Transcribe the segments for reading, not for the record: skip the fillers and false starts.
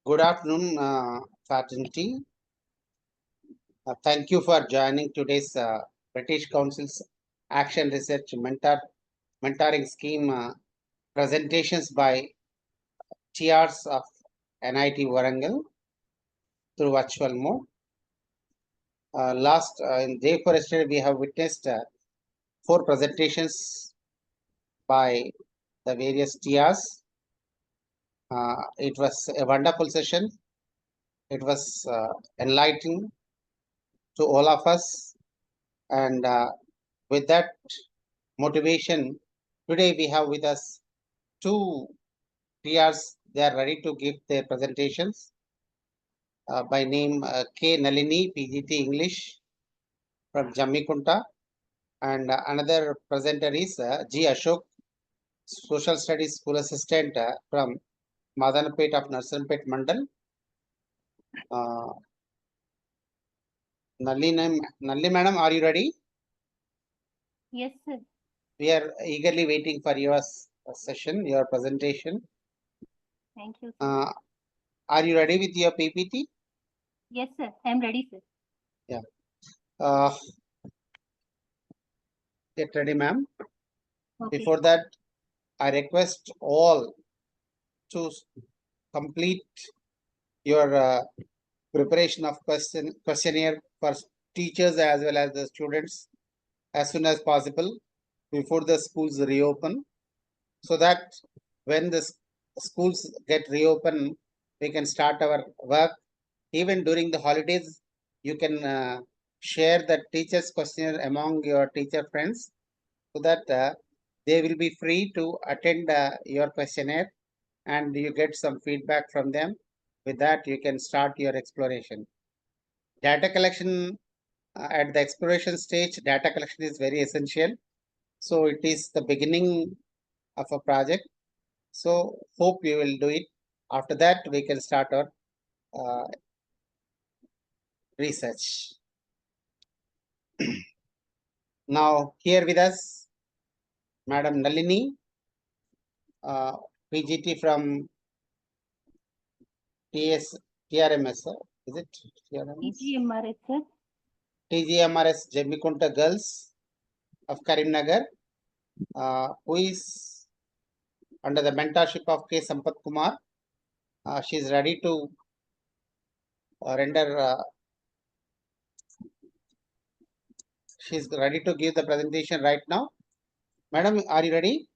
Good afternoon, faculty. Thank you for joining today's British Council's Action Research Mentoring Scheme presentations by TRs of NIT Warangal through virtual mode. In day for yesterday, we have witnessed 4 presentations by the various TRs. It was a wonderful session. It was enlightening to all of us, and with that motivation, today we have with us 2 PRs. They are ready to give their presentations. By name K. Nalini, PGT English from Jammikunta, and another presenter is G. Ashok, Social Studies School Assistant from Madanapet of Narsanpet Mandal. Nalini madam, are you ready? Yes, sir. We are eagerly waiting for your session, your presentation. Thank you, sir. Are you ready with your PPT? Yes, sir. I am ready, sir. Yeah. Get ready, ma'am. Okay. Before that, I request all to complete your preparation of questionnaire for teachers as well as the students as soon as possible before the schools reopen, so that when the schools get reopened, we can start our work. Even during the holidays, you can share the teachers' questionnaire among your teacher friends, so that they will be free to attend your questionnaire and you get some feedback from them. With that, you can start your exploration. Data collection at the exploration stage, data collection is very essential. So it is the beginning of a project. So hope you will do it. After that, we can start our research. Now here with us, Madam Nalini, PGT from TRMS, is it TRMS? TGMRS, sir. TGMRS Jammikunta Girls of Karimnagar, who is under the mentorship of K. Sampath Kumar. She is ready to she is ready to give the presentation right now. Madam, are you ready?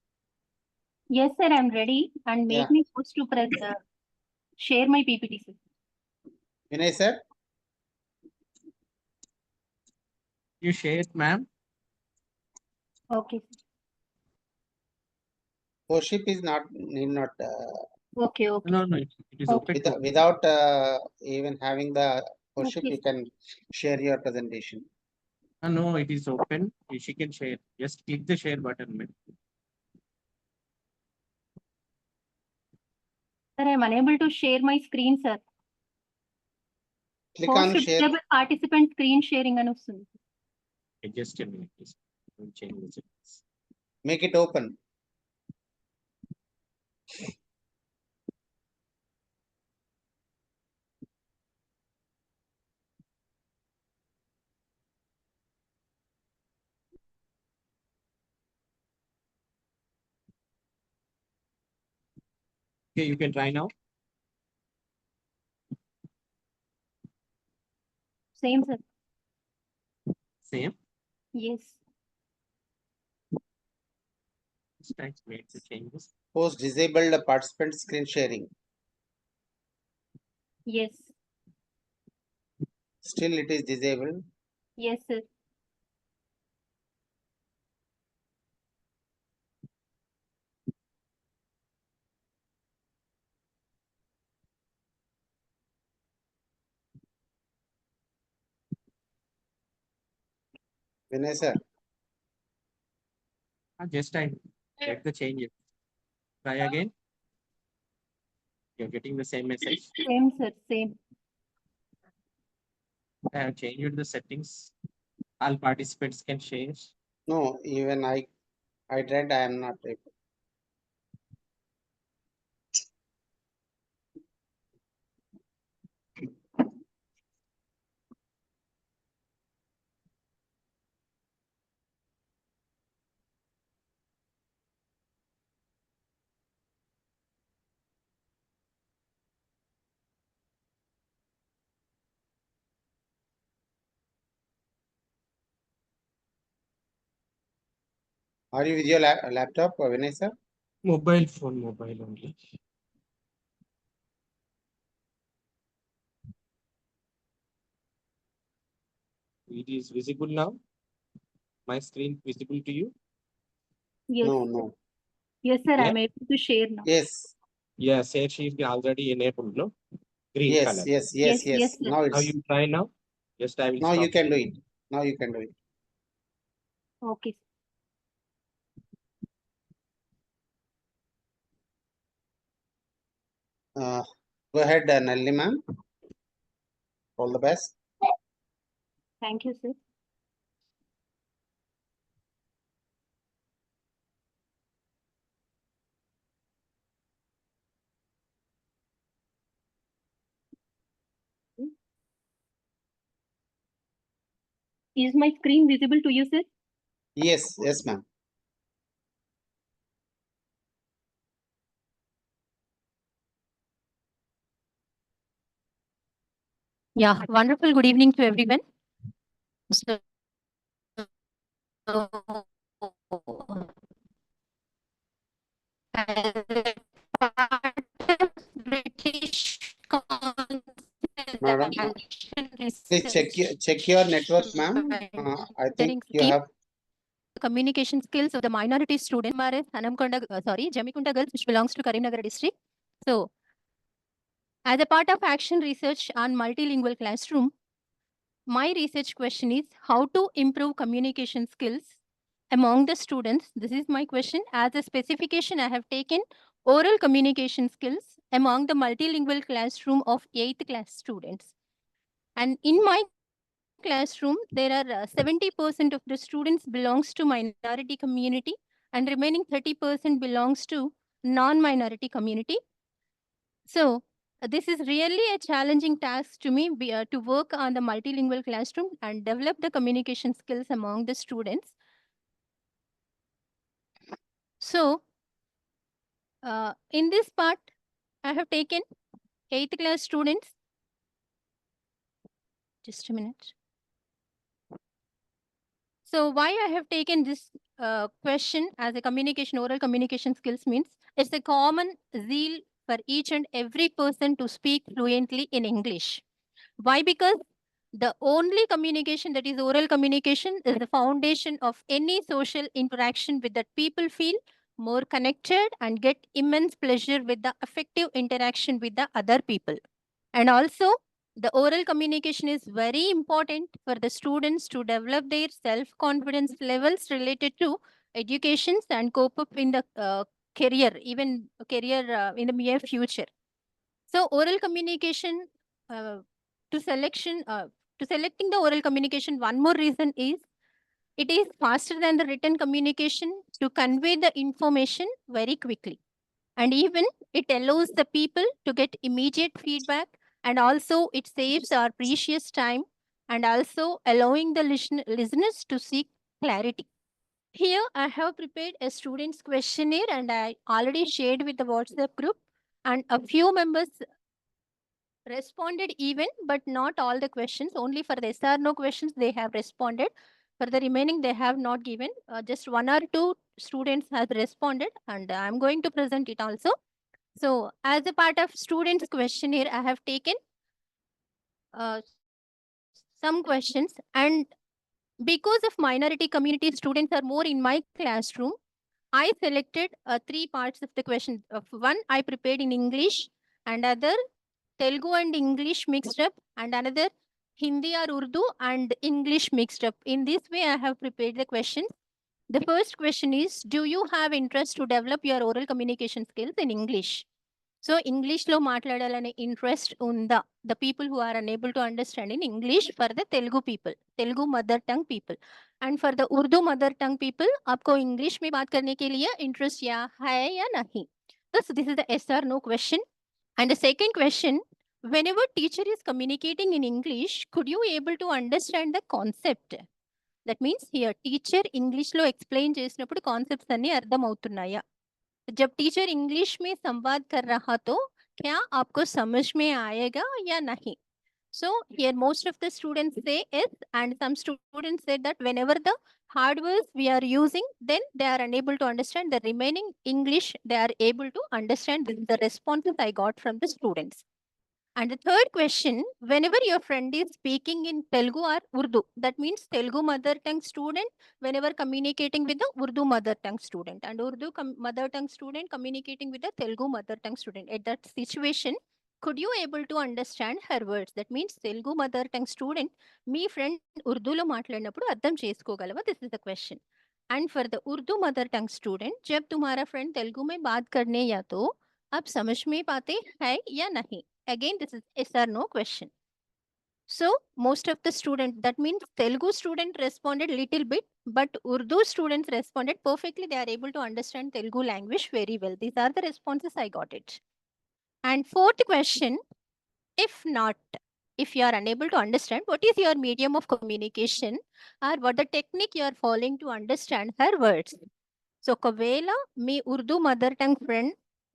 Yes, sir. I am ready. And make me forced to share my PPT, sir. Vinay, sir? You share it, ma'am. Okay. Worship is not need Okay. No, it is Okay. open. without even having the worship. Okay. You can share your presentation. No, it is open. She can share. Just click the share button, ma'am. Sir, I am unable to share my screen, sir. Click on share. Participant screen sharing and Just a minute, please. Change the settings. Make it open. Okay, you can try now. Same, sir. Same. Yes. Let's make the changes. Post disabled participant screen sharing. Yes. Still it is disabled. Yes, sir. Vinay, sir? Just I get the change. Try again. You're getting the same message. Same, sir. Same. I have changed the settings. All participants can share. No, even I tried. I am not able. Are you with your laptop, Vinay sir? Mobile phone, mobile only. It is visible now. My screen visible to you? Yes. No, no. Yes, sir. Yeah. I'm able to share now. Yes. Yeah, share sheet already enabled, no? Green Yes, color. yes, Yes, yes, yes. yes, sir. Now Now it's, you try now. Just I will now you stop can do sharing. it. Now you can do it. Okay. Go ahead, Nalini ma'am. All the best. Thank you, sir. Is my screen visible to you, sir? Yes, yes, ma'am. Yeah, wonderful. Good evening to everyone. So, as a part of British Madam, please check your network, ma'am. I think you have. communication skills of the minority student, Jamikunda Girls, which belongs to Karimnagar district. So, as a part of action research on multilingual classroom, my research question is how to improve communication skills among the students. This is my question. As a specification, I have taken oral communication skills among the multilingual classroom of 8th class students. And in my classroom, there are 70% of the students belongs to minority community and remaining 30% belongs to non-minority community. So this is really a challenging task to me to work on the multilingual classroom and develop the communication skills among the students. So in this part, I have taken 8th class students. Just a minute. So why I have taken this question as a communication, oral communication skills means it's a common zeal for each and every person to speak fluently in English. Why? Because the only communication that is oral communication is the foundation of any social interaction with that people feel more connected and get immense pleasure with the effective interaction with the other people. And also, the oral communication is very important for the students to develop their self-confidence levels related to educations and cope up in the career, even career in the near future. So oral communication uh, to selection to selecting the oral communication, one more reason is it is faster than the written communication to convey the information very quickly. And even it allows the people to get immediate feedback, and also it saves our precious time and also allowing the listeners to seek clarity. Here I have prepared a student's questionnaire and I already shared with the WhatsApp group, and a few members responded even, but not all the questions. Only for the yes or no questions they have responded. For the remaining, they have not given. Just one or two students have responded, and I'm going to present it also. So, as a part of students' questionnaire, I have taken uh, some questions, and because of minority community students are more in my classroom, I selected three parts of the question. Of one, I prepared in English, and other Telugu and English mixed up, and another Hindi or Urdu and English mixed up. In this way, I have prepared the questions. The first question is, do you have interest to develop your oral communication skills in English? So, English lo మాట్లాడాలనే interest ఉందా? The people who are unable to understand in English for the Telugu people, Telugu mother tongue people. And for the Urdu mother tongue people, आपको English में बात करने के लिए interest या है या नहीं? So, this is the yes or no question. And the second question, whenever teacher is communicating in English, could you able to understand the concept? That means here teacher English లో explain చేసినప్పుడు concepts అన్ని అర్థం అవుతున్నాయా? जब teacher English में संवाद कर रहा तो क्या आपको समझ में आएगा या नहीं? So here most of the students say yes, and some students said that whenever the hard words we are using, then they are unable to understand the remaining English. They are able to understand. This is the responses I got from the students. And the third question, whenever your friend is speaking in Telugu or Urdu, that means Telugu mother tongue student, whenever communicating with the Urdu mother tongue student, and Urdu mother tongue student communicating with the Telugu mother tongue student. At that situation, could you able to understand her words? That means Telugu mother tongue student, me friend ఉర్దూలో మాట్లాడినప్పుడు అర్థం చేసుకోగలవా? This is the question. And for the Urdu mother tongue student, जब तुम्हारा friend Telugu में बात करने या तो आप समझ में पाते हैं या नहीं? Again, this is yes or no question. So most of the student, that means Telugu student responded little bit, but Urdu students responded perfectly. They are able to understand Telugu language very well. These are the responses I got it. And fourth question, if not, if you are unable to understand, what is your medium of communication or what the technique you are following to understand her words? So ఒకవేళ మీ Urdu mother tongue friend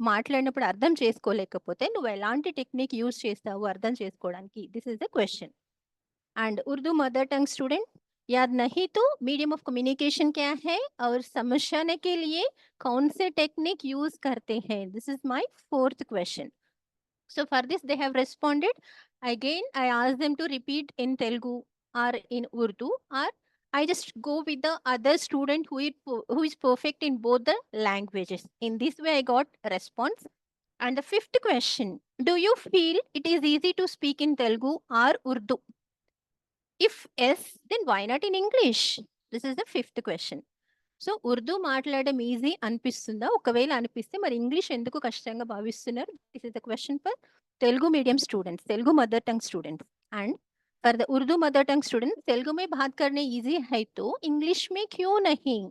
మాట్లాడినప్పుడు అర్థం చేసుకోలేకపోతే నువ్వు ఎలాంటి technique use చేస్తావు అర్థం చేసుకోవడానికి? This is the question. And Urdu mother tongue student याद नहीं तो मीडियम ऑफ कम्युनिकेशन क्या है और समझने के लिए कौन से टेक्निक यूज करते हैं? This is my fourth question. So for this they have responded. Again I asked them to repeat in Telugu or in Urdu, or I just go with the other student who is perfect in both the languages. In this way I got response. And the fifth question, do you feel it is easy to speak in Telugu or Urdu? If yes, then why not in English? This is the fifth question. So Urdu మాట్లాడడం easy అనిపిస్తుందా? ఒకవేళ అనిపిస్తే మరి English ఎందుకు కష్టంగా భావిస్తున్నారు? This is the question for Telugu medium students, Telugu mother tongue students. And for the Urdu mother tongue students, Telugu में बात करने इजी है तो इंग्लिश में क्यों नहीं?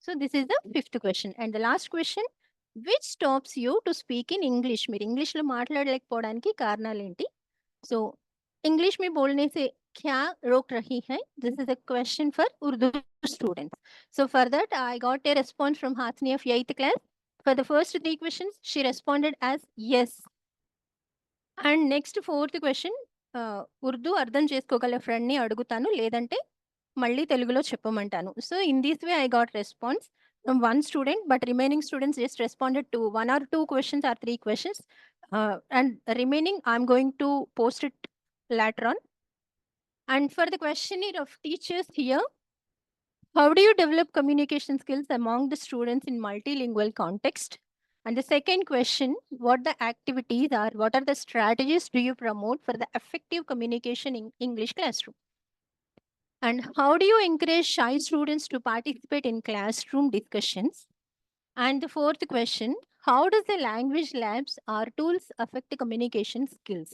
So this is the fifth question. And the last question, which stops you to speak in English? మీరు ఇంగ్లీష్లో మాట్లాడలేకపోవడానికి కారణాలు ఏంటి? సో इंग्लिश में बोलने से क्या रोक रही है? This is a question for Urdu students. So for that, I got a response from Hasni of 8th class. For the first 3 questions, she responded as yes. And next 4th question, Urdu అర్థం చేసుకోగల ఫ్రెండ్ని అడుగుతాను, లేదంటే మళ్ళీ తెలుగులో చెప్పమంటాను. So in this way, I got response from one student, but remaining students just responded to 1 or 2 questions or 3 questions. And remaining, I'm going to post it later on. And for the questionnaire of teachers here, how do you develop communication skills among the students in multilingual context? And the second question, what the activities are, what are the strategies do you promote for the effective communication in English classroom? And how do you encourage shy students to participate in classroom discussions? And the fourth question, how does the language labs or tools affect the communication skills?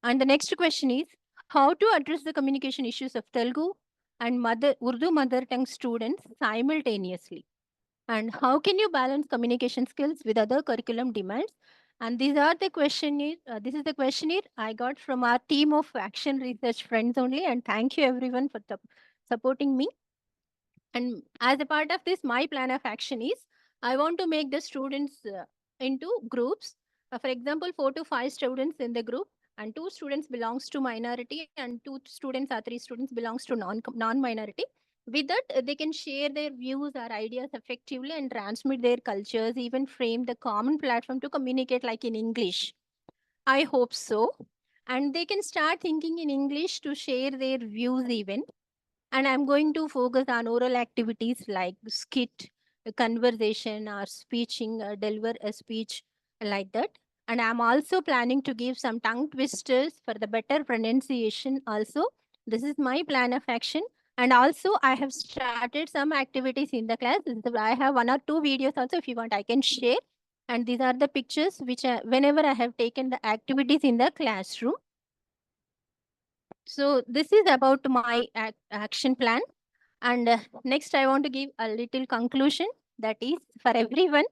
And the next question is, how to address the communication issues of Telugu and Urdu mother tongue students simultaneously? And how can you balance communication skills with other curriculum demands? And these are the questionnaire. This is the questionnaire I got from our team of action research friends only. And thank you everyone for supporting me. And as a part of this, my plan of action is I want to make the students into groups. For example, 4 to 5 students in the group, and 2 students belongs to minority, and 2 students or 3 students belongs to non-minority. With that, they can share their views or ideas effectively and transmit their cultures, even frame the common platform to communicate like in English. I hope so. And they can start thinking in English to share their views even. And I'm going to focus on oral activities like skit, conversation, or speeching, deliver a speech like that. And I'm also planning to give some tongue twisters for the better pronunciation also. This is my plan of action. And also I have started some activities in the class. I have 1 or 2 videos also. If you want, I can share. And these are the pictures which whenever I have taken the activities in the classroom. So this is about my action plan. And next I want to give a little conclusion, that is for everyone.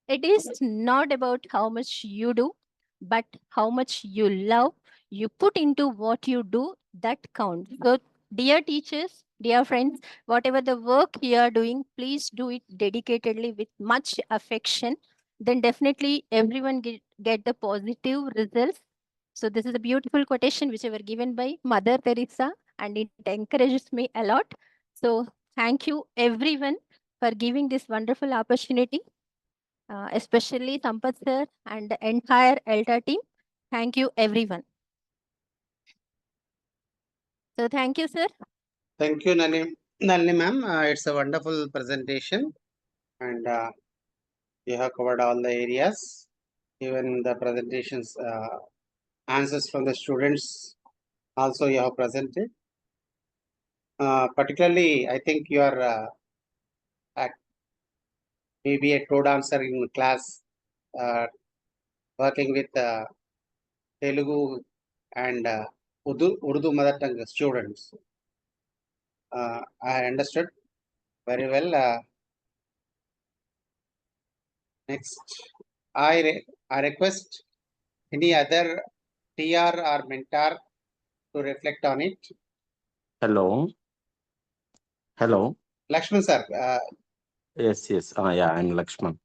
It is not about how much you do, but how much you love, you put into what you do, that counts. So dear teachers, dear friends, whatever the work you are doing, please do it dedicatedly with much affection. Then definitely everyone get the positive results. So this is a beautiful quotation which were given by Mother Teresa, and it encourages me a lot. So thank you everyone for giving this wonderful opportunity, especially Sampath sir and the entire ELTA team. Thank you everyone. So thank you, sir. Thank you, Nalini ma'am. It's a wonderful presentation, and you have covered all the areas. Even the presentations, answers from the students also you have presented. Particularly, I think you are maybe a toe dancer in class, working with Telugu and Urdu mother tongue students. I understood very well. Next, I request any other TR or mentor to reflect on it. Hello. Hello. Lakshman sir, Yes, yes. Yeah, I'm Lakshman.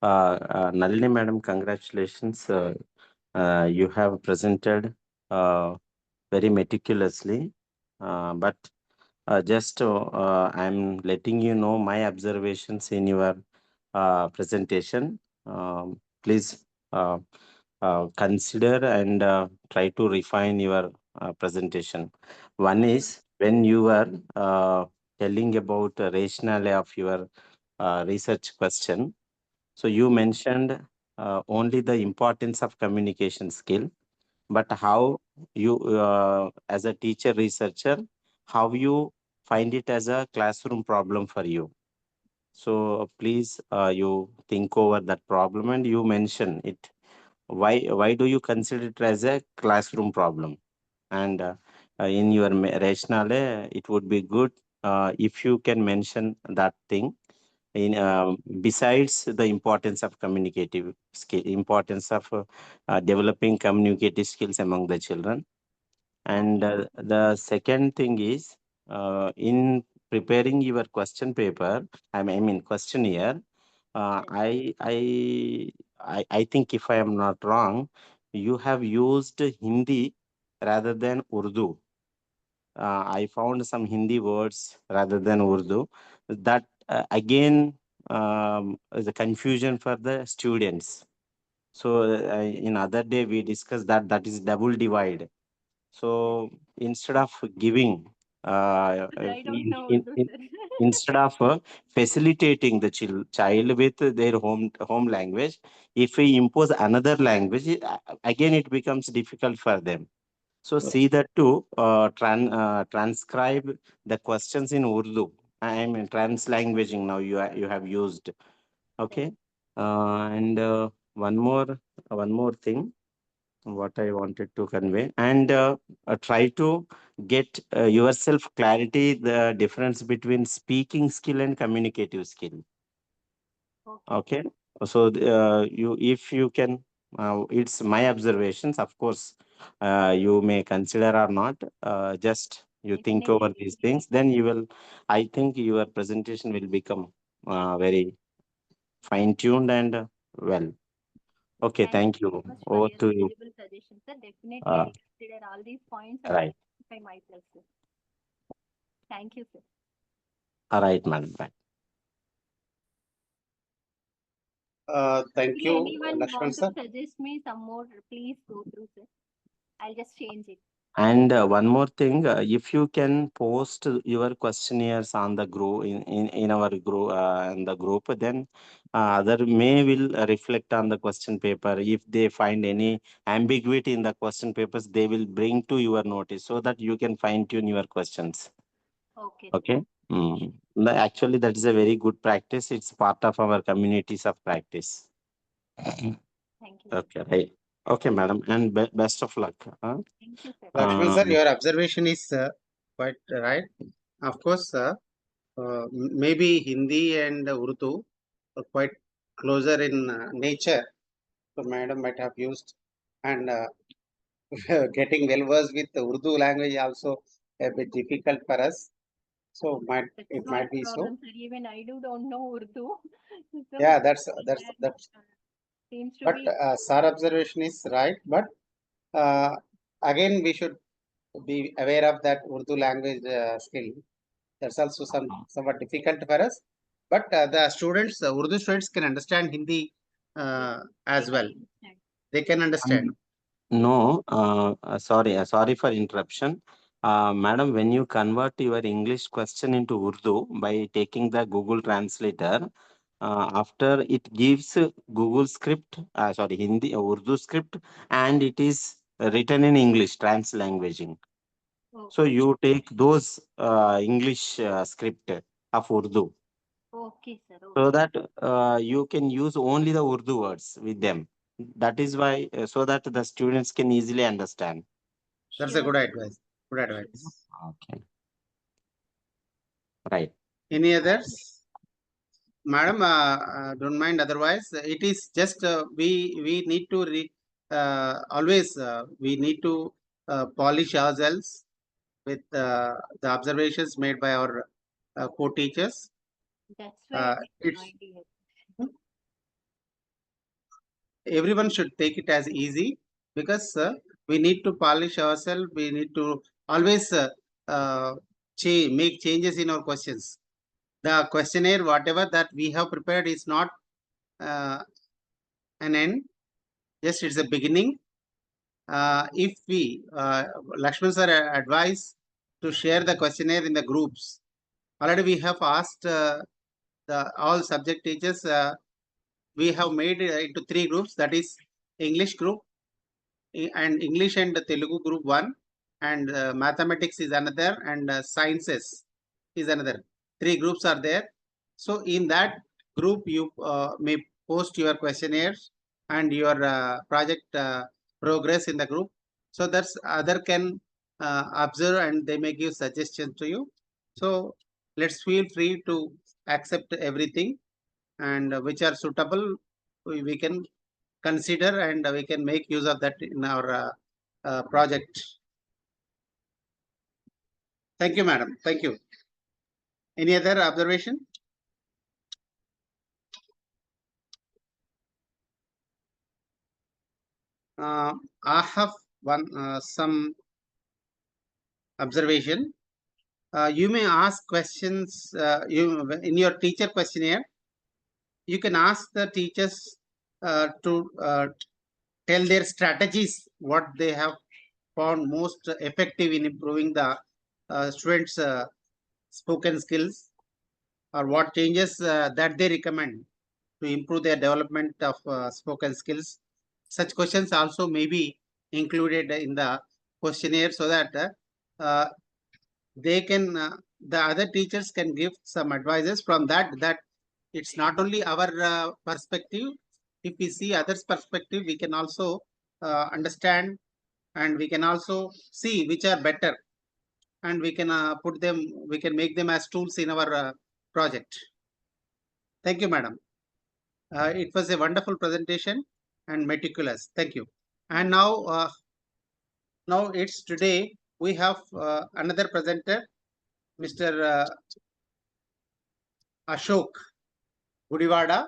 Nalini madam, congratulations. You have presented very meticulously. But just I'm letting you know my observations in your presentation. Please consider and try to refine your presentation. One is when you are telling about the rationale of your research question. So you mentioned only the importance of communication skill, but how you, as a teacher researcher, how you find it as a classroom problem for you. So please, you think over that problem and you mention it. Why do you consider it as a classroom problem? And in your rationale, it would be good if you can mention that thing in besides the importance of communicative skill, importance of developing communicative skills among the children. And the second thing is, in preparing your question paper, I mean questionnaire, I think if I am not wrong, you have used Hindi rather than Urdu. I found some Hindi words rather than Urdu. That again is a confusion for the students. So in other day we discussed that that is double divide. So instead of giving, I don't know Urdu, sir. instead of facilitating the child with their home language, if we impose another language, again it becomes difficult for them. So see that to transcribe the questions in Urdu. I mean translanguaging now you have used. Okay, and one more thing what I wanted to convey, and try to get yourself clarity the difference between speaking skill and communicative skill. Okay, so you if you can, it's my observations. Of course, you may consider or not. Just you think Definitely over these things, then you will. I think your presentation will become very fine tuned and well. Okay, thank so you. much for Over your to you. valuable suggestions, sir. Definitely Uh, I'll consider all these points and right. rectify myself, sir. Thank you, sir. All right, madam. Bye. thank If you, anyone Lakshman want to sir. suggest me some more, please go through, sir. I'll just change it. And one more thing, if you can post your questionnaires on the group in our group in the group, then other may will reflect on the question paper. If they find any ambiguity in the question papers, they will bring to your notice so that you can fine tune your questions. Okay. Okay. Actually, that is a very good practice. It's part of our communities of practice. Thank you. Okay, right. Okay, madam, and best of luck. Thank you, sir. Lakshman sir, Um, your observation is quite right. Of course, maybe Hindi and Urdu are quite closer in nature. So, madam might have used, and getting well versed with the Urdu language also a bit difficult for us. So, That's it not might a be so. problem, sir. Even I don't know Urdu. So Yeah, that's that that's. seems to But be sir observation is right. But Again, we should be aware of that Urdu language skill. That's also somewhat difficult for us. But the students, Urdu students can understand Hindi as well. They can understand. No, sorry for interruption. Madam, when you convert your English question into Urdu by taking the Google Translator, after it gives Google script, Hindi, Urdu script, and it is written in English, languaging. So you take those English script of Urdu, Okay, sir. Okay. so that you can use only the Urdu words with them. That is why, so that the students can easily understand. That's a good advice. Good advice. Okay. Right. Any others? Madam, don't mind. Otherwise, it is just we need to always we need to polish ourselves with the observations made by our co-teachers. That's why It's idea. everyone should take it as easy because we need to polish ourselves. We need to always make changes in our questions. The questionnaire, whatever that we have prepared, is not an end. Just it's a beginning. If we, Lakshman sir advised to share the questionnaire in the groups. Already we have asked the all subject teachers. We have made it into 3 groups. That is English group and English and Telugu group 1, and mathematics is another, and sciences is another. 3 groups are there. So in that group, you may post your questionnaires and your project progress in the group. So that's other can observe and they may give suggestions to you. So let's feel free to accept everything, and which are suitable, we can consider and we can make use of that in our project. Thank you, madam. Thank you. Any other observation? I have some observation. You may ask questions in your teacher questionnaire. You can ask the teachers to tell their strategies, what they have found most effective in improving the students' spoken skills, or what changes that they recommend to improve their development of spoken skills. Such questions also may be included in the questionnaire so that they can the other teachers can give some advices from that it's not only our perspective. If we see others perspective, we can also understand, and we can also see which are better, and we can we can make them as tools in our project. Thank you, madam. It was a wonderful presentation and meticulous. Thank you. And now it's today we have another presenter, Mr. Ashok Gudivada,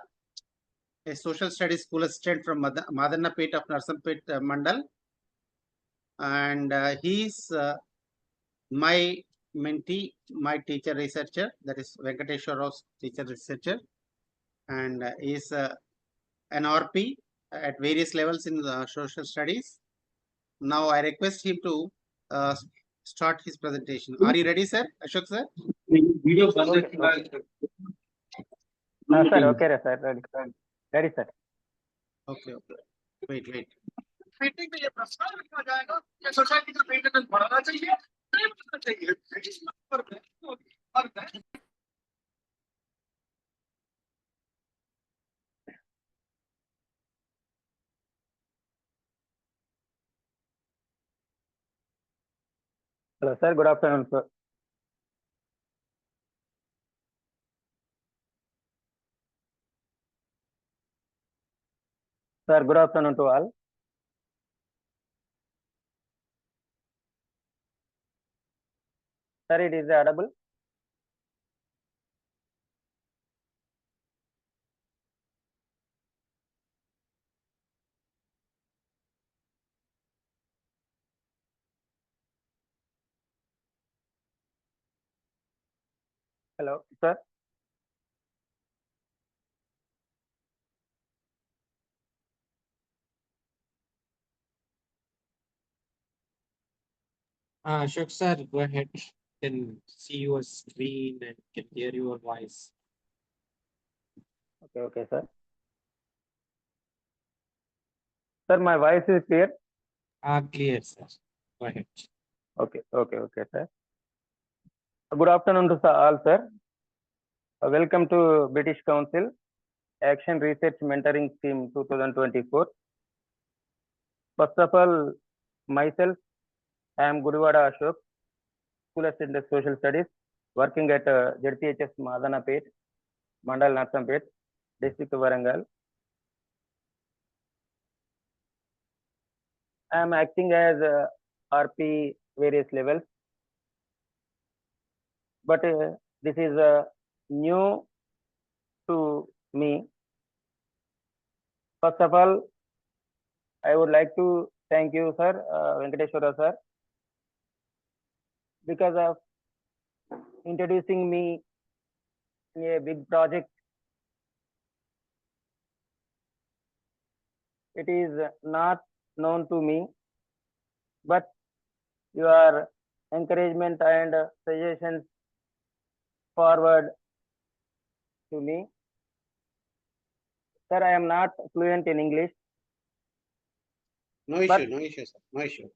a social studies school assistant from Madannapet of Narsampet Mandal. And he's my mentee, my teacher researcher, that is Venkateshwar Rao's teacher researcher, and is an RP at various levels in social studies. Now I request him to start his presentation. Are you ready, sir? Ashok sir? Sir, okay, sir. Ready, sir. Okay. Wait. Meeting में ये प्रस्ताव रखा जाएगा कि society का maintenance बढ़ाना चाहिए, नहीं बढ़ाना चाहिए। Hello, sir. Good afternoon, sir. Sir, good afternoon to all. Sir, it is audible. Hello, sir. Ashok sir, go ahead. Can see your screen and can hear your voice. Okay, sir. Sir, my voice is clear. Clear, sir. Go ahead. Okay, sir. Good afternoon to all, sir. Welcome to British Council Action Research Mentoring Scheme 2024. First of all, myself, I am Guduvada Ashok, School Assistant in Social Studies, working at ZPHS Madanapet, Mandal Nathampet, District Warangal. I am acting as RP various levels, but this is new to me. First of all, I would like to thank you, sir, Venkateshwara sir, because of introducing me in a big project. It is not known to me, but your encouragement and suggestions forward to me. Sir, I am not fluent in English. No But- issue, no issue, sir. No issue.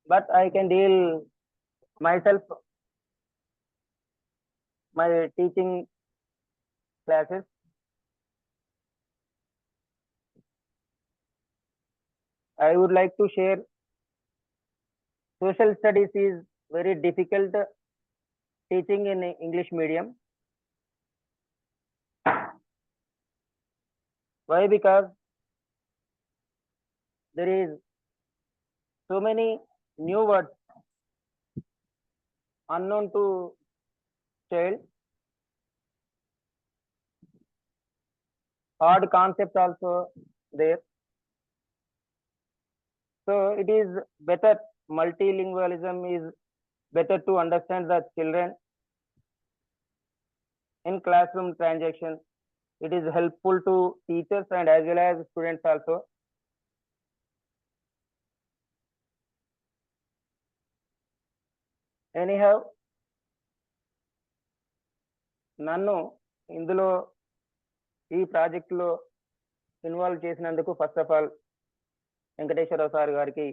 But I can deal myself, my teaching classes. I would like to share social studies is very difficult teaching in English medium. Why? Because there is so many new words unknown to child. Hard concept also there. So it is better, multilingualism is better to understand the children in classroom transaction. It is helpful to teachers and as well as students also. Anyhow, నన్ను ఇందులో ఈ ప్రాజెక్టులో involve చేసినందుకు first of all Venkateswararao sir గారికి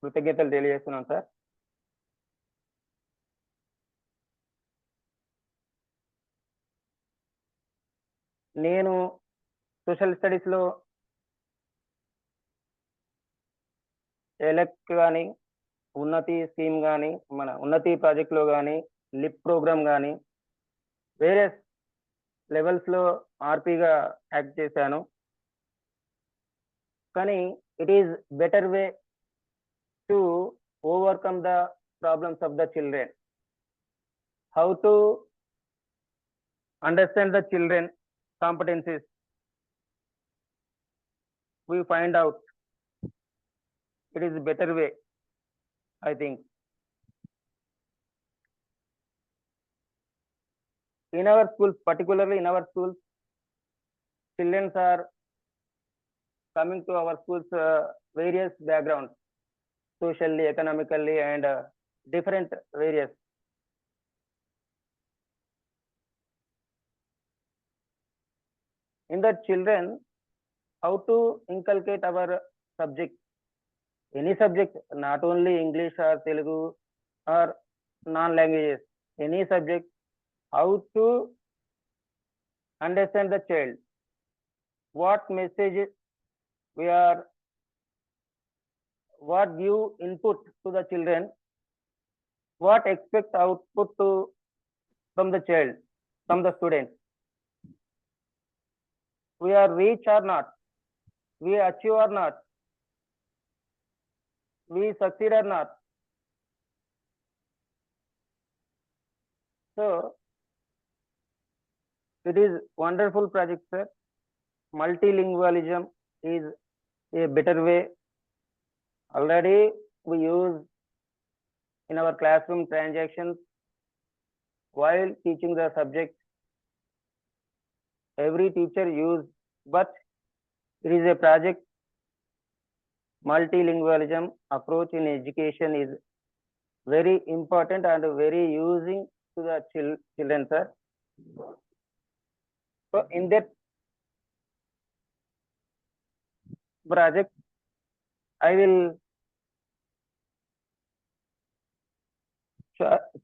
కృతజ్ఞతలు తెలియజేస్తున్నాం sir. నేను social స్టడీస్లో ఎలెక్ట్ కానీ ఉన్నతి స్కీమ్ కానీ మన ఉన్నతి ప్రాజెక్ట్లో కానీ లిప్ ప్రోగ్రామ్ కానీ వేరే లెవెల్స్లో ఆర్పీగా యాక్ట్ చేశాను. కానీ it is better way to overcome the problems of the children. How to understand the children competencies, we find out it is a better way, I think. In our schools, particularly in our schools, children are coming to our schools various backgrounds, socially, economically, and different various. In the children, how to inculcate our subject, any subject, not only English or Telugu or non-languages, any subject, how to understand the child, what message we are, what give input to the children, what expect output to from the child, from the student. We are reach or not, we achieve or not, we succeed or not. So it is wonderful project, sir. Multilingualism is a better way. Already we use in our classroom transactions while teaching the subject. Every teacher use, but it is a project. Multilingualism approach in education is very important and very using to the children, sir. So in that project, I will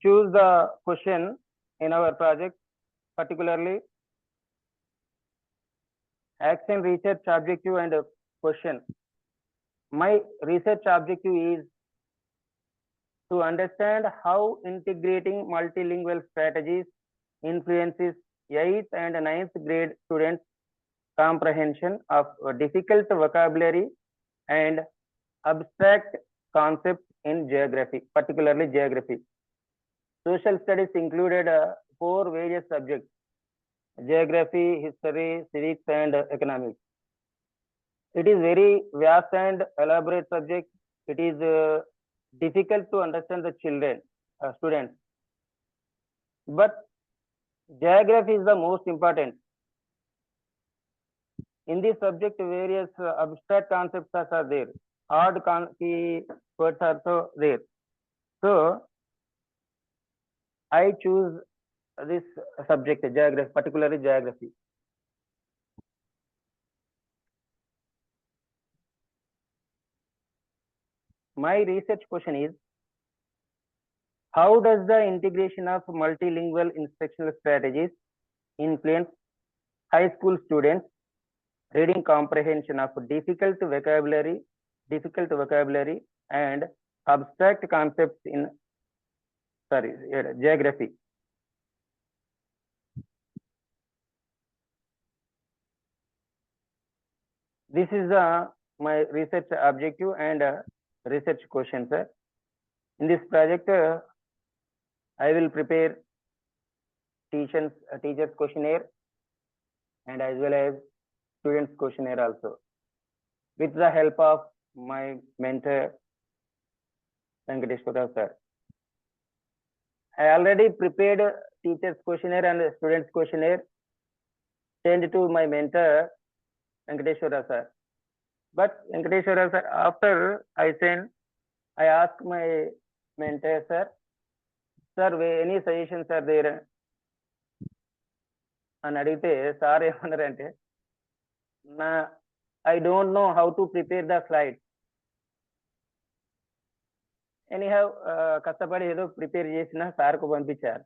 choose the question in our project, particularly action, research objective and question. My research objective is to understand how integrating multilingual strategies influences 8th and 9th grade students' comprehension of difficult vocabulary and abstract concepts in geography, particularly geography. Social studies included 4 various subjects: geography, history, civics, and economics. It is very vast and elaborate subject. It is difficult to understand the children, students. But geography is the most important. In this subject, various abstract concepts are there. Hard key words are also there. So I choose this subject, geography, particularly geography. My research question is, how does the integration of multilingual instructional strategies influence high school students' reading comprehension of difficult vocabulary and abstract concepts in geography? This is my research objective and research question, sir. In this project, I will prepare teachers questionnaire and as well as students questionnaire also, with the help of my mentor Venkateshwara sir. I already prepared teachers questionnaire and students questionnaire, sent to my mentor Venkateshwara sir. But Venkateshwara sir, after I sent, I asked my mentor sir, any suggestions are there? అని అడిగితే sir ఏమన్నారంటే, I don't know how to prepare the slide. Anyhow, కష్టపడి ఏదో prepare చేసిన సార్కు పంపించారు.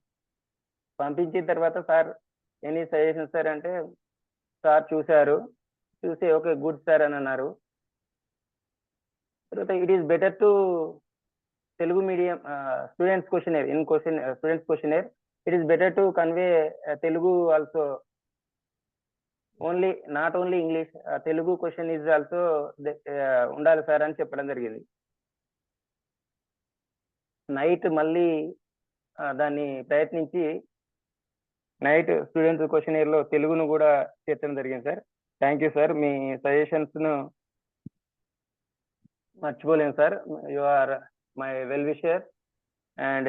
పంపించిన తర్వాత సార్ ఎనీ సజెషన్ సార్ అంటే, సార్ చూశారు, చూసి ఓకే గుడ్ సార్ అని అన్నారు. తర్వాత it is better to Telugu medium students questionnaire. In students questionnaire, it is better to convey Telugu also. Not only English, Telugu question is also undali sir అని చెప్పడం జరిగింది. Night మళ్ళీ దాన్ని ప్రయత్నించి night students questionnaire లో తెలుగును కూడా చేర్చడం జరిగింది సార్. థ్యాంక్ యూ సార్, మీ సజెషన్స్ ను మర్చిపోలేము sir. You are my well wisher and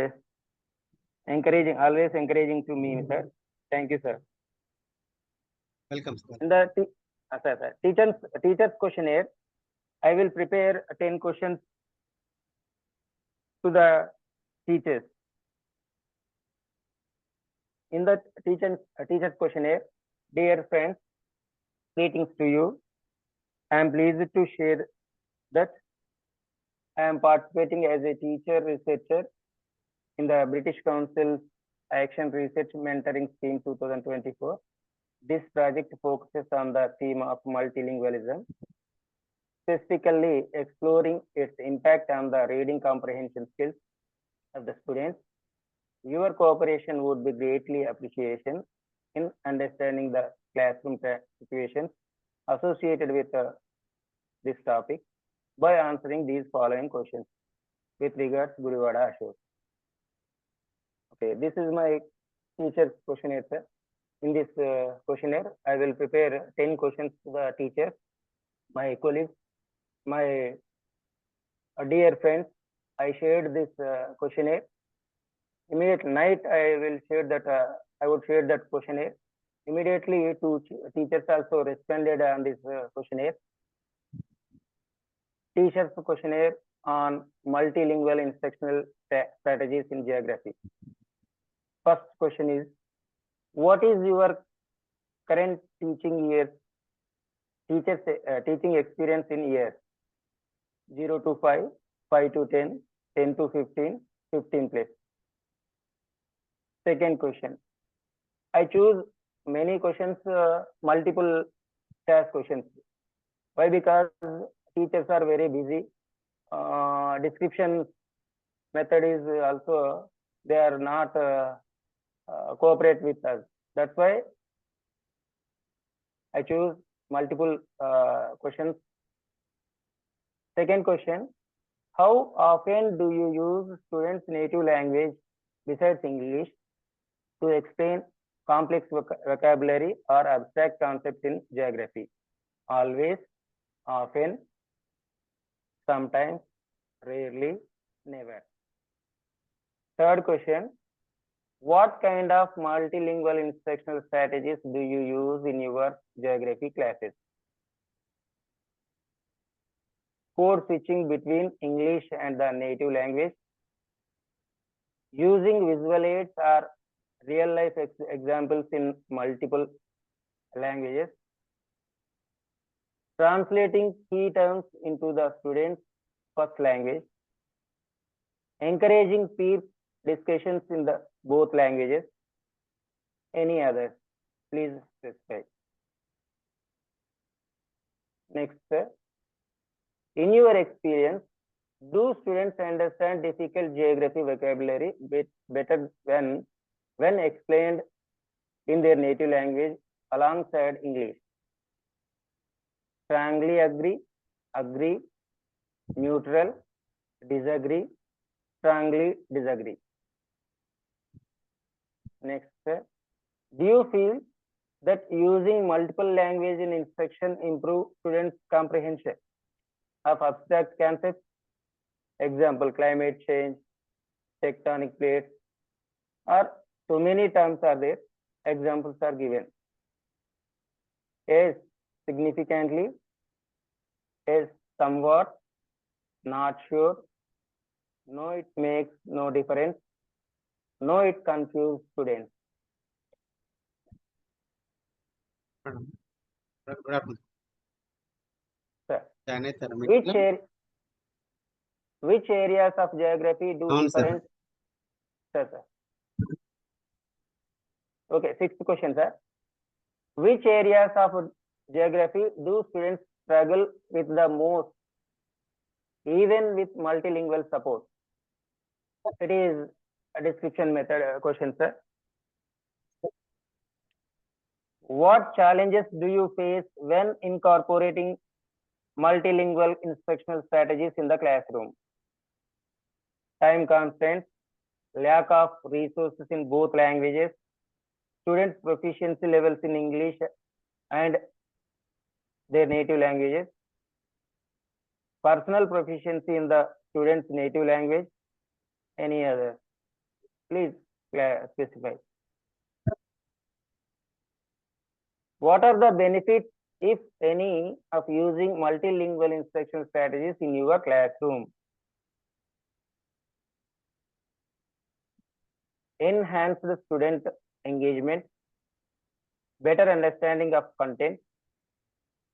always encouraging to me, sir. Thank you, sir. Welcome, sir. In the teachers questionnaire, I will prepare 10 questions to the teachers. In the teachers questionnaire, dear friends, greetings to you. I am pleased to share that I am participating as a teacher researcher in the British Council's Action Research Mentoring Scheme 2024. This project focuses on the theme of multilingualism, specifically exploring its impact on the reading comprehension skills of the students. Your cooperation would be greatly appreciated in understanding the classroom situations associated with this topic by answering these following questions. With regards, Guruvada Ashok. Okay, this is my teacher's questionnaire, sir. In this questionnaire, I will prepare 10 questions to the teachers, my colleagues, my dear friends. I shared this questionnaire Immediate night, I will share that. I would share that questionnaire. Immediately, two teachers also responded on this questionnaire. Teachers questionnaire on multilingual instructional strategies in geography. First question is, what is your current teaching year? Teaching experience in years 0 to 5, 5 to 10, 10 to 15, 15 plus. Second question, I choose many questions, multiple choice questions. Why? Because teachers are very busy. Description method is also, they are not cooperate with us. That's why I choose multiple questions. Second question, how often do you use students' native language besides English to explain complex vocabulary or abstract concepts in geography? Always, often, sometimes, rarely, never. Third question, what kind of multilingual instructional strategies do you use in your geography classes? Code switching between English and the native language, using visual aids or real life examples in multiple languages, translating key terms into the student's first language, encouraging peer discussions in the both languages, any others, please specify. Next, in your experience, do students understand difficult geography vocabulary better when explained in their native language alongside English? Strongly agree, agree, neutral, disagree, strongly disagree. Next, do you feel that using multiple languages in instruction improve students' comprehension of abstract concepts? Example, climate change, tectonic plates, or so many terms are there. Examples are given. Yes, significantly. Yes, somewhat. Not sure. No, it makes no difference. No, it confuses students. Good afternoon. Sir, Janaitar, which areas of geography do అవును sir. different? Sir. Okay, sixth question, sir. Which areas of geography do students struggle with the most, even with multilingual support? It is a description method question, sir. What challenges do you face when incorporating multilingual instructional strategies in the classroom? Time constraints, lack of resources in both languages, students' proficiency levels in English and their native languages, personal proficiency in the student's native language, any other? Please specify. What are the benefits, if any, of using multilingual instruction strategies in your classroom? Enhanced student engagement, better understanding of content,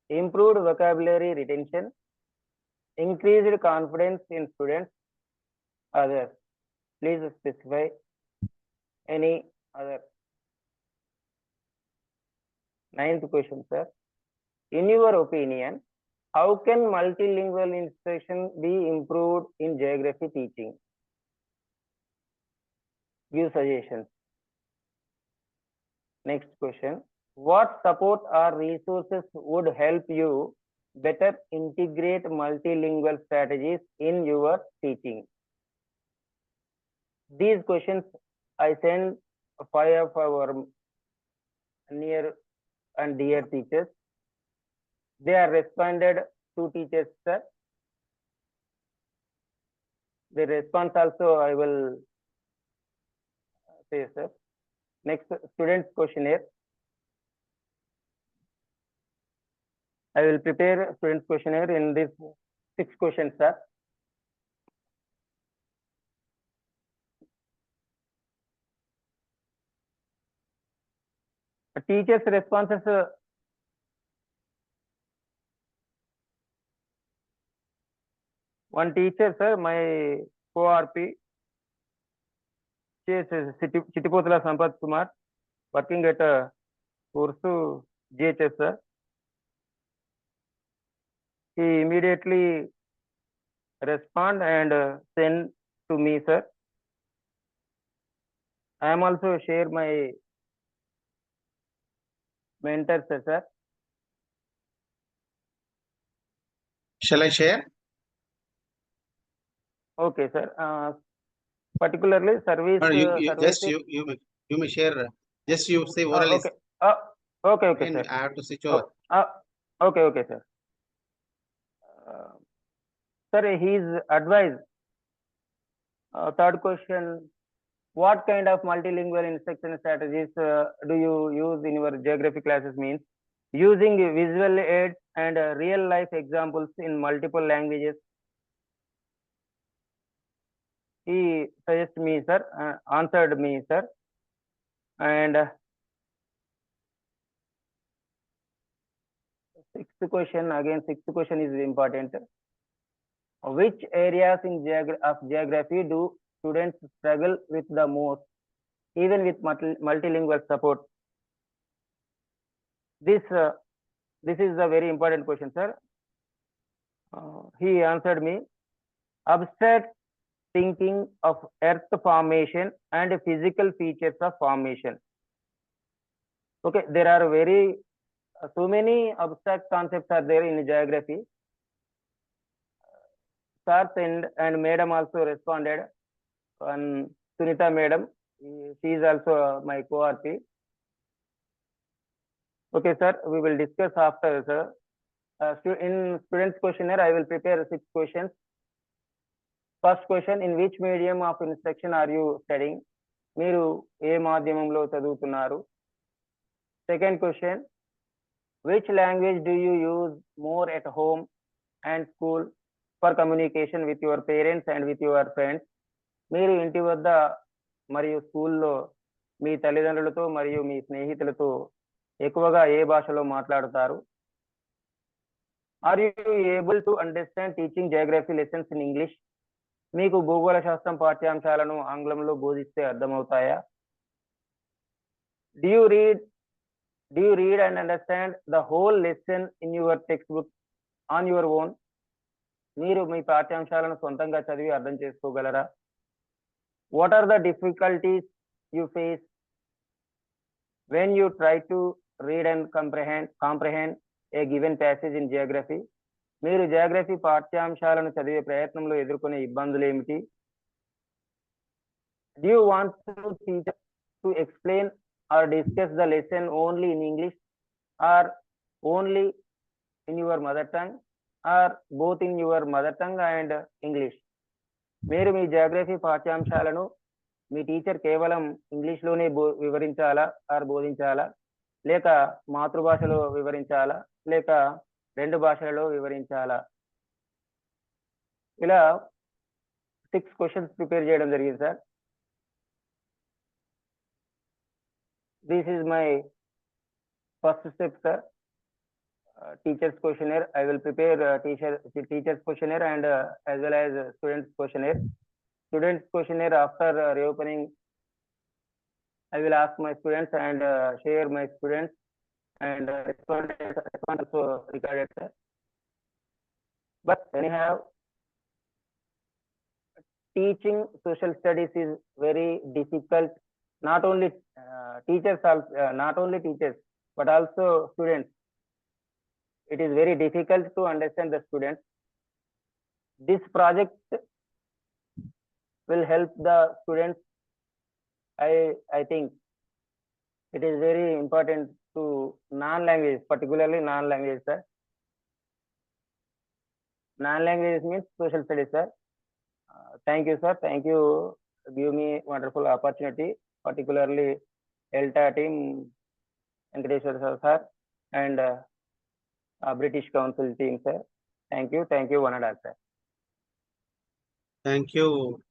improved vocabulary retention, increased confidence in students, others. Please specify any other. Ninth question, sir. In your opinion, how can multilingual instruction be improved in geography teaching? Give suggestions. Next question. What support or resources would help you better integrate multilingual strategies in your teaching? These questions I send 5 of our near and dear teachers. They are responded to teachers, sir. The response also I will say, sir. Next, students questionnaire. I will prepare students questionnaire in this 6 questions, sir. Teachers' responses. One teacher, sir, my co-RP, she is Chittipotla Sampath Kumar, working at a Ursu GHS, sir. He immediately respond and send to me, sir. I am also share my mentors, sir. Shall I share? Okay, sir. Particularly service. Or service you may share. Just you say orally. okay. Okay, And sir. I have to switch over. Okay, sir. Sir, his advice. Third question. What kind of multilingual instruction strategies do you use in your geography classes? Means using visual aids and real life examples in multiple languages. He suggested me, sir, answered me, sir. And sixth question is important. Which areas in of geography do students struggle with the most, even with multilingual support? This is a very important question, sir. He answered me, abstract thinking of earth formation and physical features of formation. Okay, there are so many abstract concepts are there in geography. Sir and madam also responded. And Sunita madam, she is also my co-RP. Okay, sir, we will discuss after, sir. In students questionnaire, I will prepare 6 questions. First question, in which medium of instruction are you studying? మీరు ఏ మాధ్యమంలో చదువుతున్నారు? Second question, which language do you use more at home and school for communication with your parents and with your friends? మీరు ఇంటి వద్ద మరియు స్కూల్లో మీ తల్లిదండ్రులతో మరియు మీ స్నేహితులతో ఎక్కువగా ఏ భాషలో మాట్లాడుతారు? Are you able to understand teaching geography lessons in English? మీకు భూగోళ శాస్త్రం పాఠ్యాంశాలను ఆంగ్లంలో బోధిస్తే అర్థమవుతాయా? Do you read and understand the whole lesson in your textbook on your own? మీరు మీ పాఠ్యాంశాలను సొంతంగా చదివి అర్థం చేసుకోగలరా? What are the difficulties you face when you try to read and comprehend a given passage in geography? మీరు Geography పాఠ్యాంశాలను చదివే ప్రయత్నంలో ఎదుర్కొనే ఇబ్బందులు ఏమిటి? Do you want to explain or discuss the lesson only in English or only in your mother tongue or both in your mother tongue and English? మీరు మీ Geography పాఠ్యాంశాలను మీ teacher కేవలం ఇంగ్లీష్లోనే వివరించాలా ఆర్ బోధించాలా, లేక మాతృభాషలో వివరించాలా, లేక 2 భాషలలో వివరించాలా? ఇలా 6 క్వశ్చన్స్ ప్రిపేర్ చేయడం జరిగింది, sir. This is my first step, sir. Teachers questionnaire. I will prepare teachers questionnaire and as well as students questionnaire. Students questionnaire, after reopening, I will ask my students and share my students and respond also recorded, sir. But anyhow, teaching social studies is very difficult. Not only teachers, but also students. It is very difficult to understand the students. This project will help the students. I think it is very important to non-language, particularly non-language, sir. Non-language means social studies, sir. Thank you, sir. Thank you. Give me wonderful opportunity. particularly ELTA team, Venkateshwar sir, and British Council team, sir. Thank you, Vanada, sir. Thank you,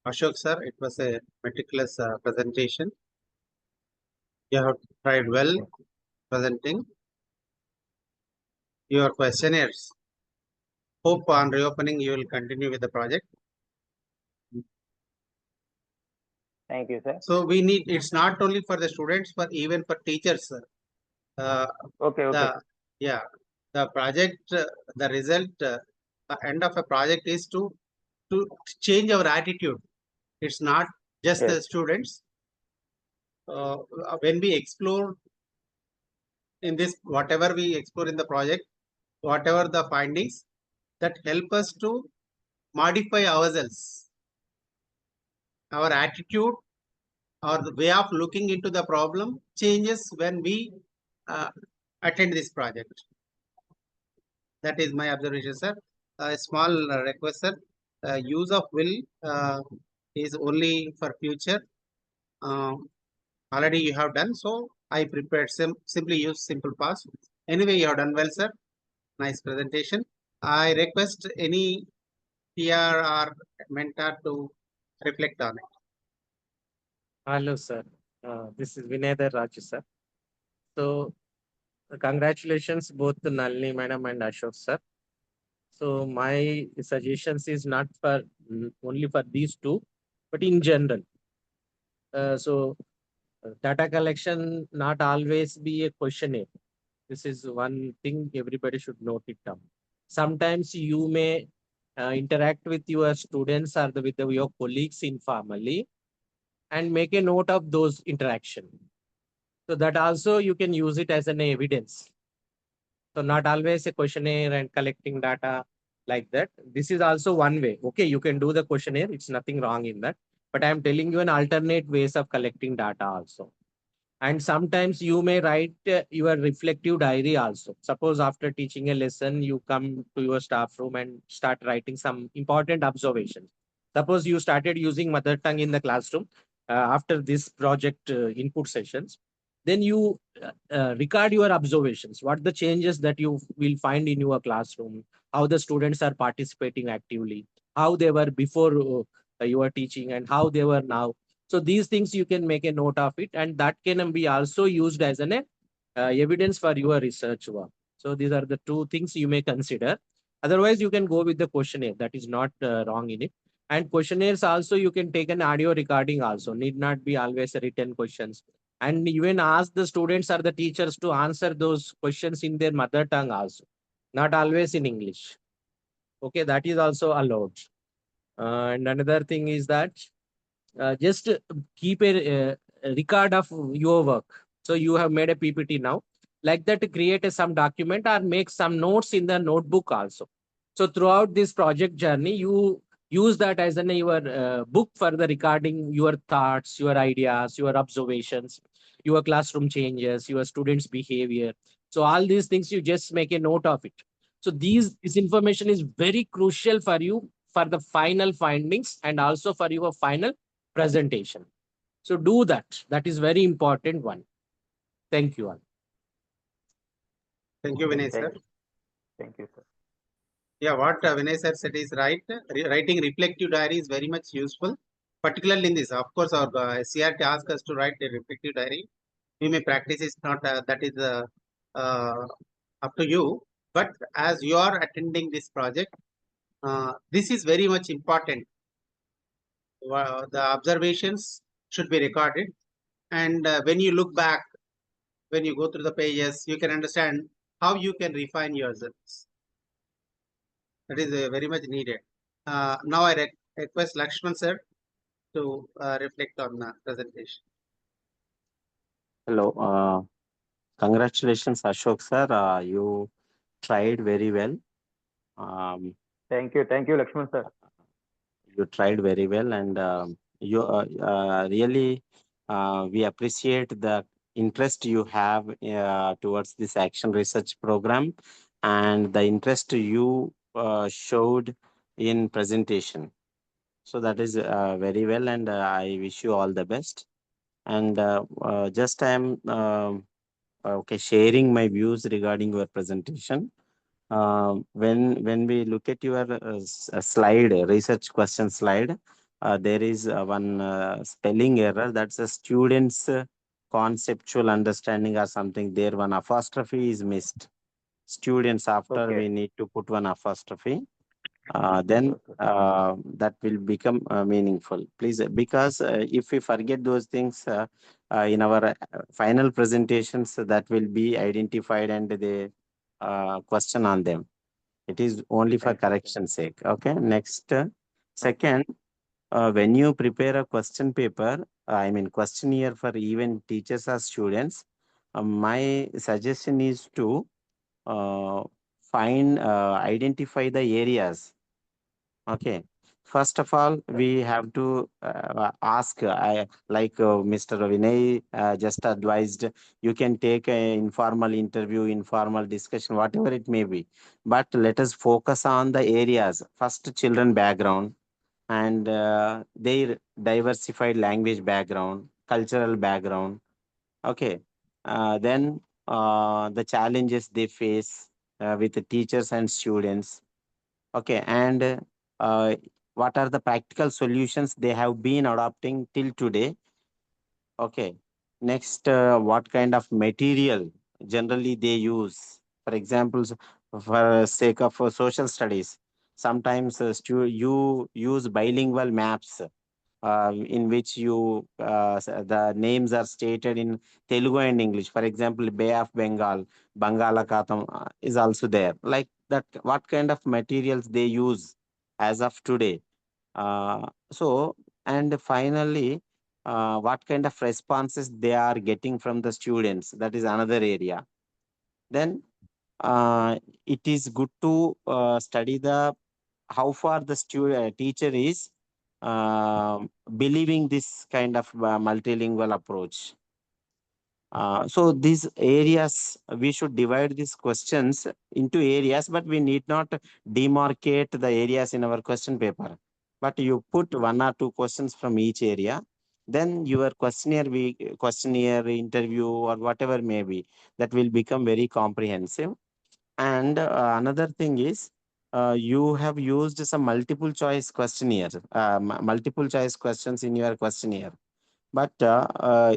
Ashok sir. It was a meticulous presentation. You have tried well presenting your questionnaires. Hope on reopening you will continue with the project. Thank you, sir. So we need, it's not only for the students, but even for teachers, sir. Okay, okay. The project, the result, the end of a project is to change our attitude. It's not just the Yes. students. When we explore in this, whatever we explore in the project, whatever the findings, that help us to modify ourselves, our attitude or the way of looking into the problem changes when we attend this project. That is my observation, sir. A small request, sir. Use of will is only for future. Already you have done, so I prepared simply use simple past. Anyway, you have done well, sir. Nice presentation. I request any PR or mentor to reflect on it. Hello, sir. This is Vinay Raju, sir. So, congratulations both to Nalini madam and Ashok sir. So, my suggestions is not for only for these two, but in general. Data collection not always be a questionnaire. This is one thing everybody should note it down. Sometimes you may interact with your students or with your colleagues informally and make a note of those interaction. So that also you can use it as an evidence. So not always a questionnaire and collecting data like that. This is also one way. Okay, you can do the questionnaire. It's nothing wrong in that. But I'm telling you an alternate ways of collecting data also. And sometimes you may write your reflective diary also. Suppose after teaching a lesson, you come to your staff room and start writing some important observations. Suppose you started using mother tongue in the classroom after this project input sessions. Then you record your observations, what the changes that you will find in your classroom, how the students are participating actively, how they were before you were teaching and how they were now. So these things you can make a note of it, and that can be also used as an evidence for your research work. So these are the two things you may consider. Otherwise, you can go with the questionnaire. That is not wrong in it. And questionnaires also, you can take an audio recording also. Need not be always written questions. And even ask the students or the teachers to answer those questions in their mother tongue also. Not always in English. Okay, that is also allowed. And another thing is that just keep a record of your work. So you have made a PPT now, like that, create some document or make some notes in the notebook also. So throughout this project journey, you use that as your book for the recording your thoughts, your ideas, your observations, your classroom changes, your students' behavior. So all these things, you just make a note of it. So this information is very crucial for you for the final findings and also for your final presentation. So do that. That is very important one. Thank you all. Thank you, Vinay sir. Thank you, sir. Yeah, what Vinay sir said is right. Writing reflective diary is very much useful, particularly in this. Of course, our CRT asks us to write a reflective diary. We may practice is not that is uh, up to you. But as you are attending this project, this is very much important. The observations should be recorded, and when you look back, when you go through the pages, you can understand how you can refine yourselves. That is very much needed. Now I request Lakshman sir to reflect on the presentation. Hello. Congratulations, Ashok sir. You tried very well. Thank you, Lakshman sir. You tried very well, and you really we appreciate the interest you have towards this action research program and the interest you showed in presentation. So that is very well, and I wish you all the best. And just I am okay sharing my views regarding your presentation. When we look at your slide, research question slide, there is one spelling error. That's a student's conceptual understanding or something. There one apostrophe is missed. Students, after Okay. we need to put one apostrophe. Then that will become meaningful. Please, because if we forget those things in our final presentations, that will be identified and the question on them. It is only for Thank you, sir. correction sake. Okay. Next, second, when you prepare a question paper, I mean questionnaire for even teachers or students, my suggestion is to uh, identify the areas. Okay. First of all, we have to ask, like Mr. Vinay just advised, you can take an informal interview, informal discussion, whatever it may be. But let us focus on the areas. First, children background and their diversified language background, cultural background. Okay. Then the challenges they face with the teachers and students. Okay, and uh, what are the practical solutions they have been adopting till today? Okay. Next, what kind of material generally they use? For example, for sake of social studies, sometimes you use bilingual maps in which the names are stated in Telugu and English. For example, Bay of Bengal, Bangalakatam is also there. Like that, what kind of materials they use as of today? So, and finally, what kind of responses they are getting from the students? That is another area. Then it is good to study the how far the teacher is uh, believing this kind of multilingual approach. So these areas, we should divide these questions into areas, but we need not demarcate the areas in our question paper. But you put one or two questions from each area, then your questionnaire interview or whatever may be, that will become very comprehensive. And another thing is, you have used some multiple choice questionnaire, multiple choice questions in your questionnaire. But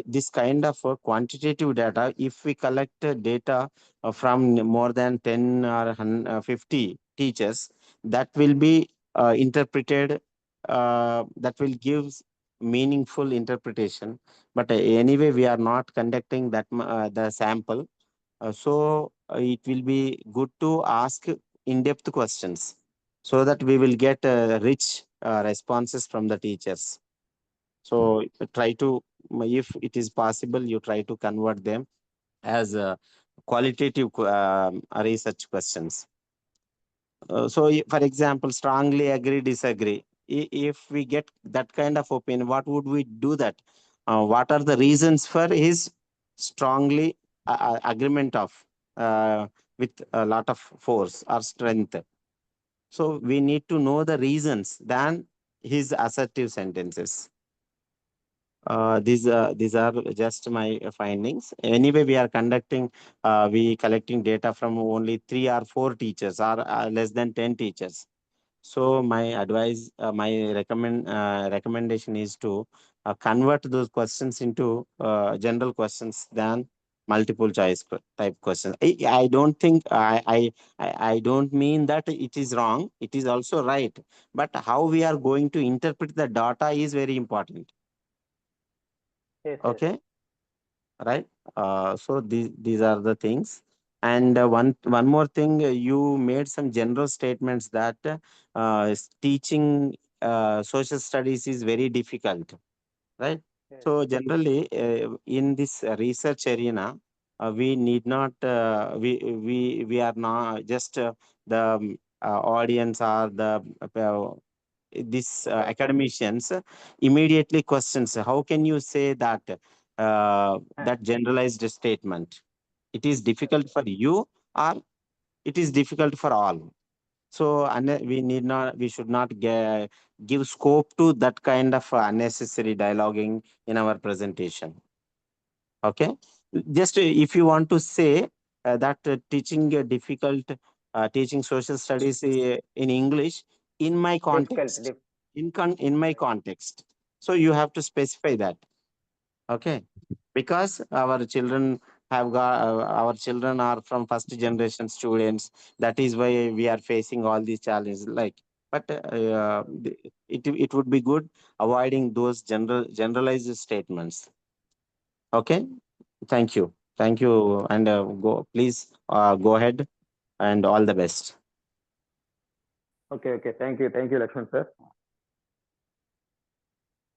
this kind of quantitative data, if we collect data from more than 10 or 50 teachers, that will be interpreted, that will give meaningful interpretation. But anyway, we are not conducting that the sample. So it will be good to ask in-depth questions so that we will get rich responses from the teachers. So try to, if it is possible, you try to convert them as qualitative research questions. For example, strongly agree, disagree. If we get that kind of opinion, what would we do that? What are the reasons for his strongly agreement of with a lot of force or strength? So we need to know the reasons than his assertive sentences. These are just my findings. Anyway, we are conducting, we collecting data from only 3 or 4 teachers or less than 10 teachers. So my advice, my recommendation is to convert those questions into general questions than multiple choice type questions. I don't think I don't mean that it is wrong. It is also right. But how we are going to interpret the data is very important. Yes, yes. Okay, right. So these are the things. And one more thing, you made some general statements that teaching social studies is very difficult, right? Yes. So generally, in this research arena, we need not we are not just the audience or the these academicians immediately questions, how can you say that that generalized statement? It is difficult for you or it is difficult for all? So we should not give scope to that kind of unnecessary dialoguing in our presentation. Okay, just if you want to say that teaching teaching social studies in English in my context, in my context, so you have to specify that. Okay, because our children our children are from first generation students. That is why we are facing all these challenges. Like, but it would be good avoiding those generalized statements. Okay, thank you, and please go ahead, and all the best. Okay, thank you, Lakshman sir.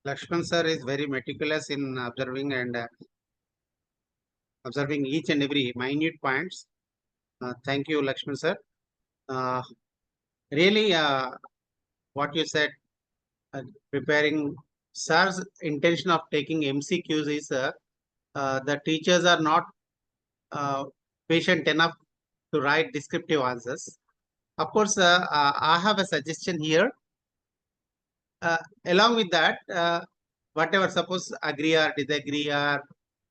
Lakshman sir is very meticulous in observing and observing each and every minute points. Thank you, Lakshman sir. Really, what you said, preparing sir's intention of taking MCQs is the teachers are not patient enough to write descriptive answers. Of course, I have a suggestion here. Along with that, whatever, suppose agree or disagree or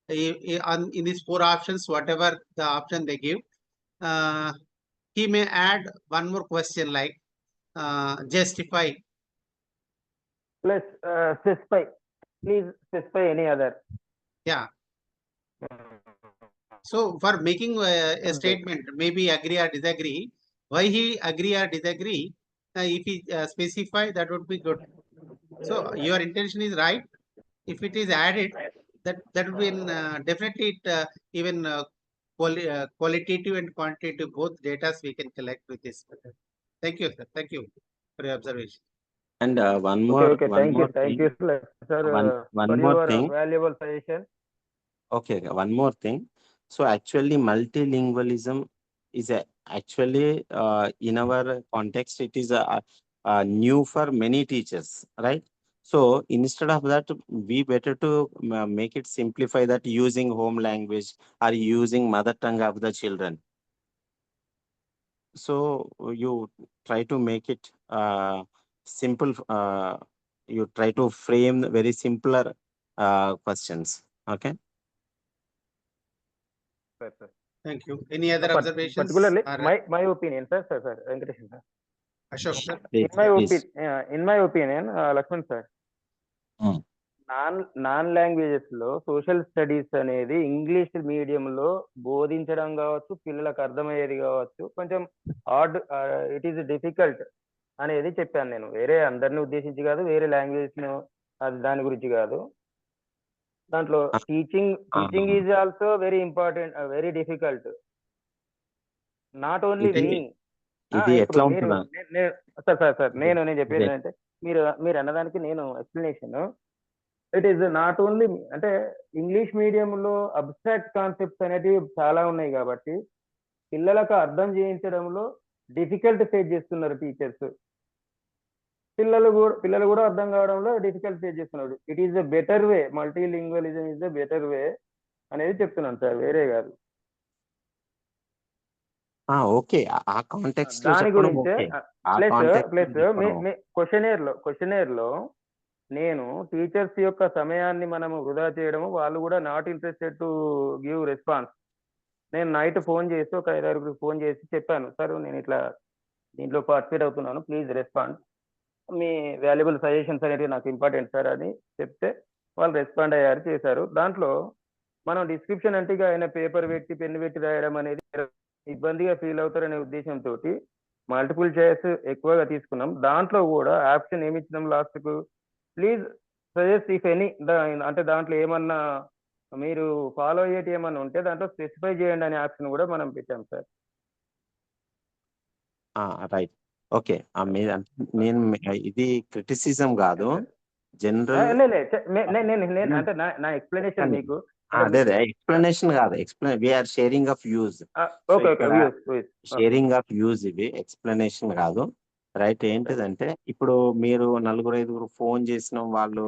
in these 4 options, whatever the option they give, he may add one more question like justify. Plus, specify. Please specify any other. Yeah. So for making a statement, maybe agree or disagree, why he agree or disagree, if he specify, that would be good. So your intention is right. If it is added, that would be definitely even qualitative and quantitative both data we can collect with this. Thank you, sir. Thank you for your observation. And one more Thank you, sir, one for more your thing. valuable suggestion. Okay, one more thing. So actually, multilingualism is actually in our context, it is new for many teachers, right? So instead of that, we better to make it simplify that using home language or using mother tongue of the children. So you try to make it simple. You try to frame very simpler questions. Okay. Sir. Thank you. Any other observations? Particularly, my opinion, sir, Venkatesh sir. Ashok sir. In my opinion, Lakshman sir, non languages లో social studies అనేది English మీడియంలో బోధించడం కావచ్చు, పిల్లలకు అర్థమయ్యేది కావచ్చు, కొంచెం it is difficult అనేది చెప్పాను నేను. వేరే అందరిని ఉద్దేశించి కాదు, వేరే లాంగ్వేజ్ దాని గురించి కాదు. దాంట్లో teaching is also very important, very difficult. Not only me. Sir నేను చెప్పేది అంటే మీరు అన్నదానికి నేను explanation. It is not only, అంటే ఇంగ్లీష్ మీడియంలో అబ్స్ట్రాక్ట్ కాన్సెప్ట్స్ అనేటివి చాలా ఉన్నాయి కాబట్టి పిల్లలకు అర్థం చేయించడంలో డిఫికల్ట్ ఫేస్ చేస్తున్నారు టీచర్స్. పిల్లలు కూడా అర్థం కావడంలో డిఫికల్ట్ ఫేస్ చేస్తున్నారు. It is the better way, multilingualism is the better way అనేది చెప్తున్నాను సార్, వేరే కాదు. ఓకే, ఆ కాంటెక్స్ట్ దాని గురించే ప్లస్ క్వశ్చనేర్ లో నేను టీచర్స్ యొక్క సమయాన్ని మనము వృధా చేయడము, వాళ్ళు కూడా not interested to give response. నేను నైట్ ఫోన్ చేసి ఒక 5-6 ఫోన్ చేసి చెప్పాను, సార్ నేను ఇట్లా దీంట్లో పార్టిసిపేట్ అవుతున్నాను, please respond, me valuable suggestions అనేవి నాకు ఇంపార్టెంట్ సార్ అని చెప్తే వాళ్ళు రెస్పాండ్ అయ్యారు, చేశారు. దాంట్లో మనం డిస్క్రిప్షన్ అంటే ఆయన పేపర్ పెట్టి పెన్ను పెట్టి రాయడం అనేది ఇబ్బందిగా ఫీల్ అవుతారనే ఉద్దేశంతో మల్టిపుల్ చాయిస్ ఎక్కువగా తీసుకున్నాం. దాంట్లో కూడా ఆప్షన్ ఏమి ఇచ్చినాం లాస్ట్ కు, ప్లీజ్ సజెస్ట్ ఇఫ్ ఎనీ, అంటే దాంట్లో ఏమన్నా మీరు ఫాలో అయ్యేటి ఏమన్నా ఉంటే దాంట్లో స్పెసిఫై చేయండి అనే ఆప్షన్ కూడా మనం పెట్టాం సార్. Right, okay. నేను ఇది క్రిటిసిజం కాదు, జనరల్ అంటే నా ఎక్స్ప్లెనేషన్ మీకు. అదే ఎక్స్ప్లెనేషన్ కాదు, we are sharing of views. Sharing of views, ఇది ఎక్స్ప్లెనేషన్ కాదు. రైట్, ఏంటిదంటే ఇప్పుడు మీరు 4-5 ఫోన్ చేసిన వాళ్ళు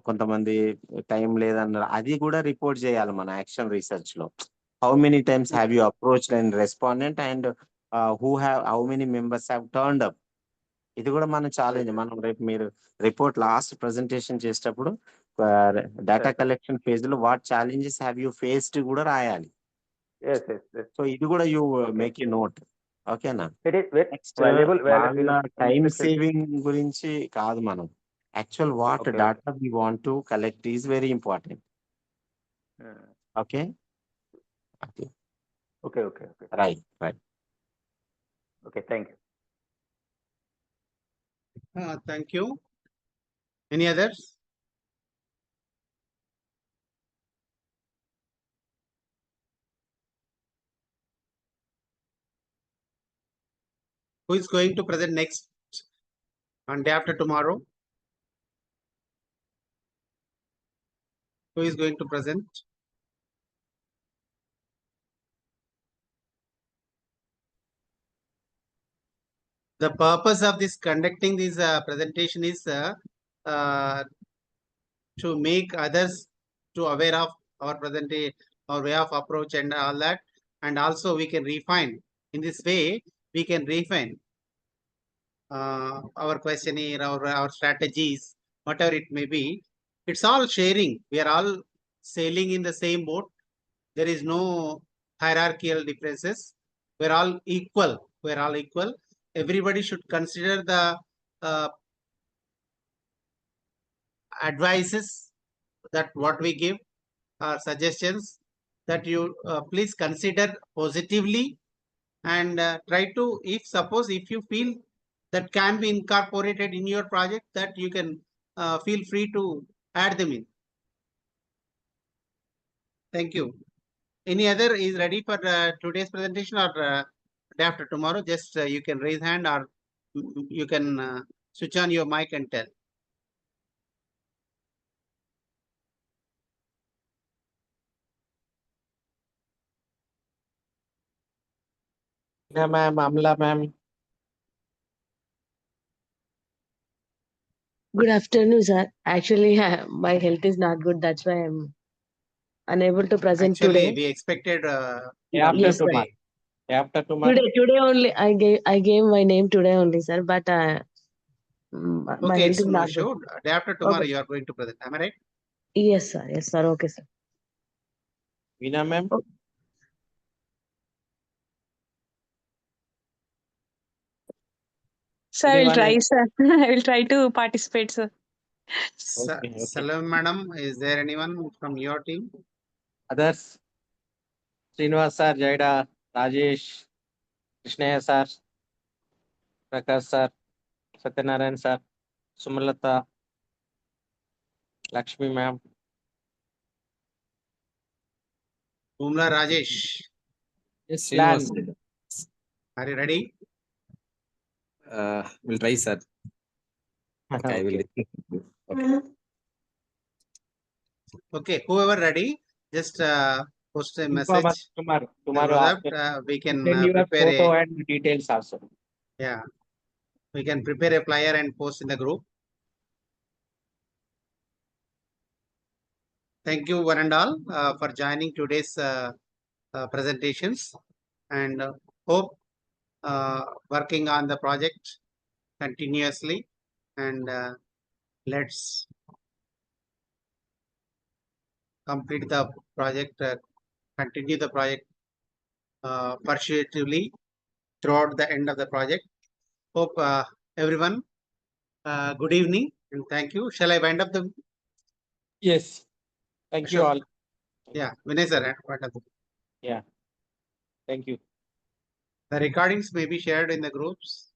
కొంతమంది టైం లేదన్నారు, అది కూడా రిపోర్ట్ చేయాలి మన యాక్షన్ రీసెర్చ్ లో. How many times have you approach and respondent and how many members have turned up. ఇది కూడా మన ఛాలెంజ్. మనం రేపు మీరు రిపోర్ట్ లాస్ట్ ప్రెజెంటేషన్ చేసేటప్పుడు డేటా కలెక్షన్ ఫేజ్ లో what challenges have you faced కూడా రాయాలి. సో ఇది కూడా యూ మేక్ యూ నోట్. ఓకేనా? నెక్స్ట్ వాళ్ళ టైం సేవింగ్ గురించి కాదు, మనం actual what data we want to collect is very important. Okay right. Okay, thank you. Thank you. Any others? Who is going to present next on day after tomorrow? Who is going to present? The purpose of this conducting this presentation is to make others to aware of our presentation, our way of approach and all that, and also we can refine. In this way, we can refine our questionnaire, our strategies, whatever it may be. It's all sharing. We are all sailing in the same boat. There is no hierarchical differences. We're all equal. We're all equal. Everybody should consider the advices that what we give, suggestions that you please consider positively, and try to, if you feel that can be incorporated in your project, that you can feel free to add them in. Thank you. Any other is ready for today's presentation or day after tomorrow? Just you can raise hand or you can switch on your mic and tell. Yeah, ma'am, Amla ma'am. Good afternoon, sir. Actually, my health is not good. That's why I'm unable to present Actually, today. we expected After Yes, sir. tomorrow. After tomorrow. Today only I gave my name today only, sir. But my okay, health it's is no not good. sure. Day after tomorrow, Okay. you are going to present. Am I right? Yes, sir. Yes, sir. Okay, sir. Veena ma'am. Sir, I will try, sir. I will try to participate, sir. Okay. Salam, madam. Is there anyone from your team? Others? Srinivas sir, Jaida, Rajesh, Krishnaya sir, Prakash sir, Satyanarayan sir, Sumalata, Lakshmi ma'am. Umla Rajesh. Yes, Plan. Srinivas. Are you ready? We'll try, sir. Okay, I will. Okay. Okay, whoever ready, just post a Inform us message. tomorrow So after. that we can Send your prepare photo a, and details also. yeah, we can prepare a flyer and post in the group. Thank you one and all for joining today's presentations, and hope working on the project continuously, and let's complete the project, continue the project persuasively throughout the end of the project. Hope everyone good evening and thank you. Shall I wind up the? Yes. Thank you Sure. all. Yeah, Vinay sir, wind up. Yeah. Thank you. The recordings may be shared in the groups.